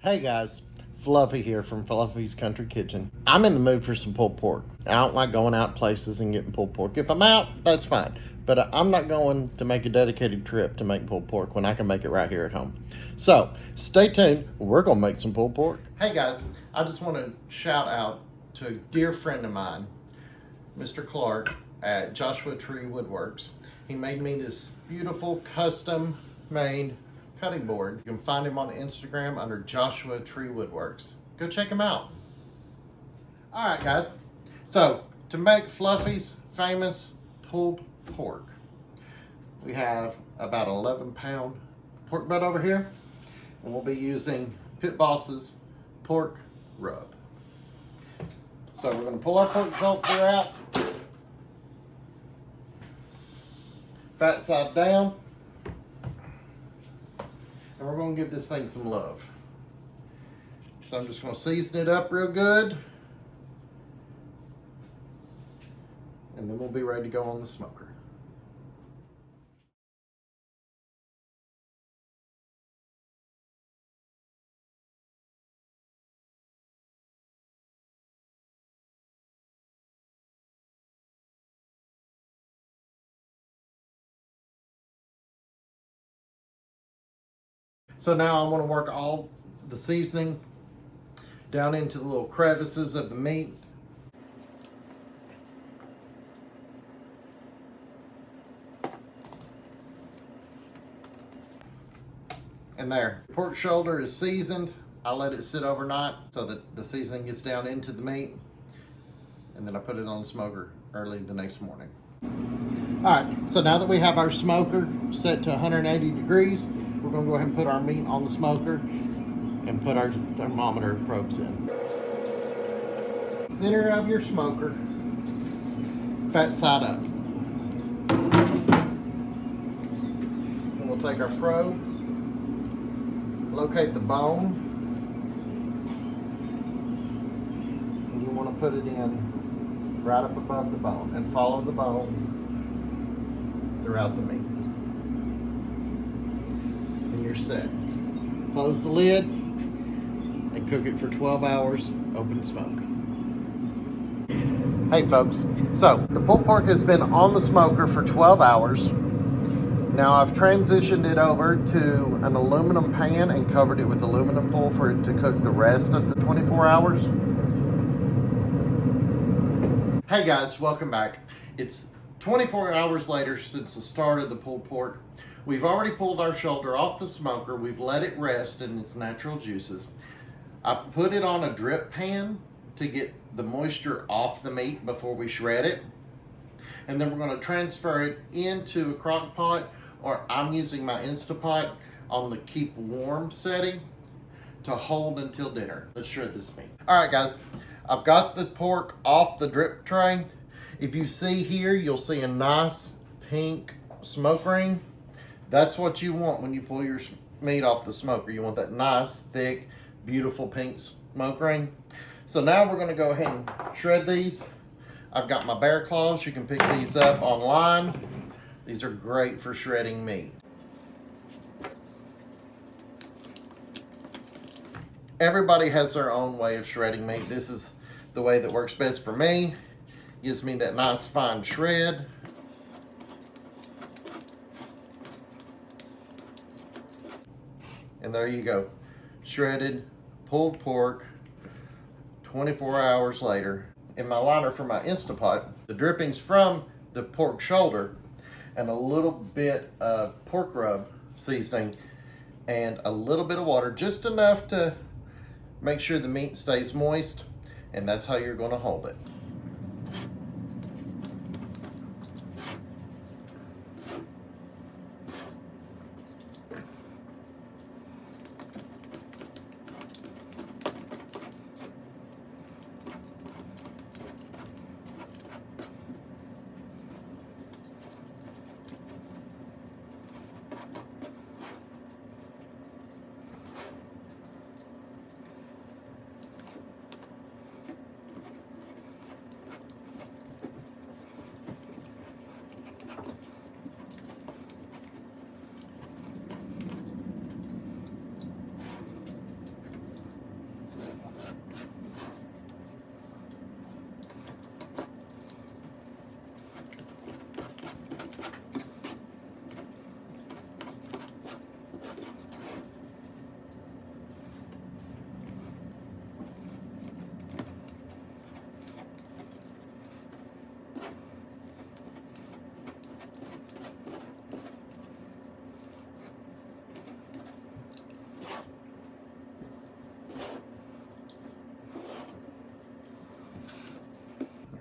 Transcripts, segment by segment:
Hey guys, Fluffy here from Fluffy's Country Kitchen. I'm in the mood for some pulled pork. I don't like going out places and getting pulled pork. If I'm out, that's fine. But I'm not going to make a dedicated trip to make pulled pork when I can make it right here at home. So stay tuned. We're going to make some pulled pork. Hey guys, I just want to shout out to a dear friend of mine, Mr. Clark at Joshua Tree Woodworks. He made me this beautiful custom made cutting board. You can find him on Instagram under Joshua Tree Woodworks. Go check him out. All right, guys. So to make Fluffy's famous pulled pork, we have about 11-pound pork butt over here, and we'll be using Pit Boss's pork rub. So we're going to pull our pork shoulder out, fat side down, and we're going to give this thing some love. So I'm just going to season it up real good, and then we'll be ready to go on the smoker. So now I'm going to work all the seasoning down into the little crevices of the meat. And there, pork shoulder is seasoned. I let it sit overnight so that the seasoning gets down into the meat. And then I put it on the smoker early the next morning. All right, so now that we have our smoker set to 180 degrees, we're gonna go ahead and put our meat on the smoker and put our thermometer probes in. Center of your smoker, fat side up. And we'll take our probe, locate the bone, and you wanna put it in right up above the bone and follow the bone throughout the meat. And you're set. Close the lid and cook it for 12 hours, open smoke. Hey folks, so the pulled pork has been on the smoker for 12 hours. Now I've transitioned it over to an aluminum pan and covered it with aluminum foil for it to cook the rest of the 24 hours. Hey guys, welcome back. It's 24 hours later since the start of the pulled pork. We've already pulled our shoulder off the smoker. We've let it rest in its natural juices. I've put it on a drip pan to get the moisture off the meat before we shred it. And then we're going to transfer it into a crock pot, or I'm using my Instapot on the keep warm setting to hold until dinner. Let's shred this meat. All right guys, I've got the pork off the drip tray. If you see here, you'll see a nice pink smoke ring. That's what you want when you pull your meat off the smoker. You want that nice, thick, beautiful pink smoke ring. So now we're gonna go ahead and shred these. I've got my bear claws. You can pick these up online. These are great for shredding meat. Everybody has their own way of shredding meat. This is the way that works best for me. Gives me that nice fine shred. And there you go. Shredded pulled pork 24 hours later. In my liner for my Instapot, the drippings from the pork shoulder and a little bit of pork rub seasoning and a little bit of water, just enough to make sure the meat stays moist, and that's how you're going to hold it.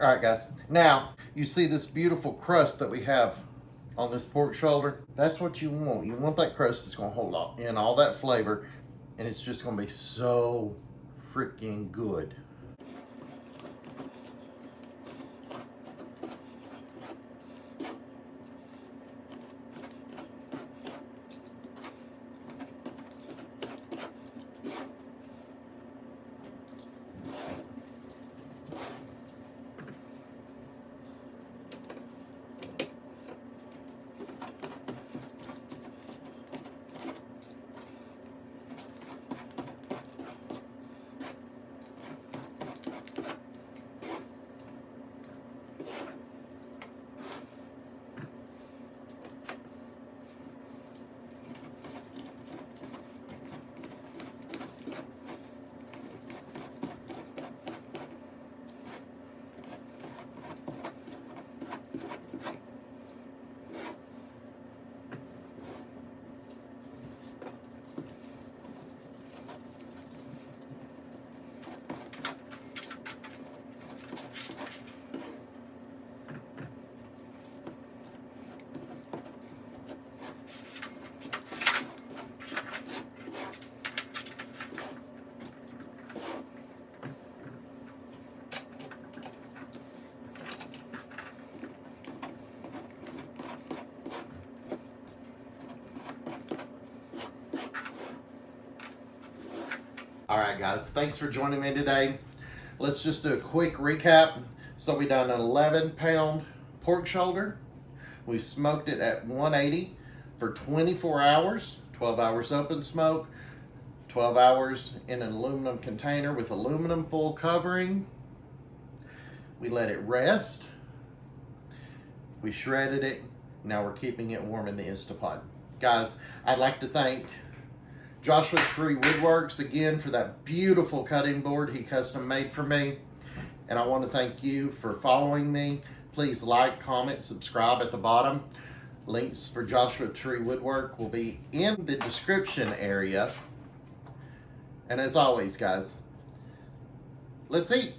All right, guys. Now, you see this beautiful crust that we have on this pork shoulder? That's what you want. You want that crust that's going to hold in all that flavor, and it's just going to be so freaking good. All right, guys, thanks for joining me today. Let's just do a quick recap. So we done an 11-pound pork shoulder. We smoked it at 180 for 24 hours, 12 hours open smoke, 12 hours in an aluminum container with aluminum foil covering. We let it rest. We shredded it. Now we're keeping it warm in the Instapot. Guys, I'd like to thank Joshua Tree Woodworks again for that beautiful cutting board he custom made for me. And I want to thank you for following me. Please like, comment, subscribe at the bottom. Links for Joshua Tree Woodwork will be in the description area. And as always, guys, let's eat.